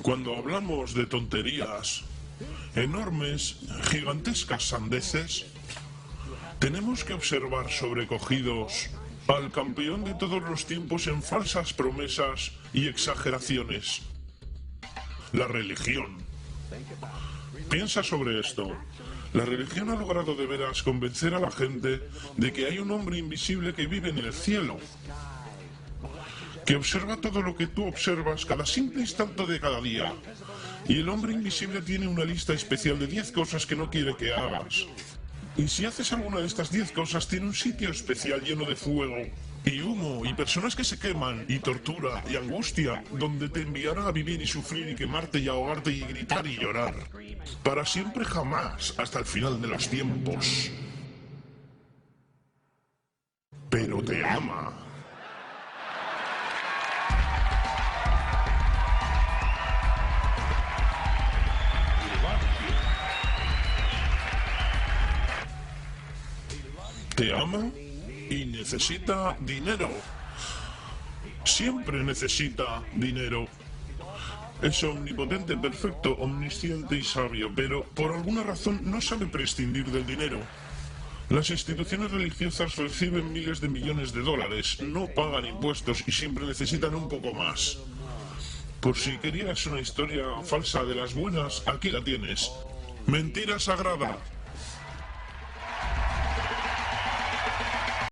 Cuando hablamos de tonterías, enormes, gigantescas sandeces, tenemos que observar sobrecogidos al campeón de todos los tiempos en falsas promesas y exageraciones: la religión. Piensa sobre esto. La religión ha logrado de veras convencer a la gente de que hay un hombre invisible que vive en el cielo, que observa todo lo que tú observas cada simple instante de cada día. Y el hombre invisible tiene una lista especial de 10 cosas que no quiere que hagas. Y si haces alguna de estas 10 cosas, tiene un sitio especial lleno de fuego y humo y personas que se queman y tortura y angustia, donde te enviará a vivir y sufrir y quemarte y ahogarte y gritar y llorar. Para siempre jamás, hasta el final de los tiempos. Pero te ama. Te ama y necesita dinero. Siempre necesita dinero. Es omnipotente, perfecto, omnisciente y sabio, pero por alguna razón no sabe prescindir del dinero. Las instituciones religiosas reciben miles de millones de dólares, no pagan impuestos y siempre necesitan un poco más. Por si querías una historia falsa de las buenas, aquí la tienes. Mentira sagrada.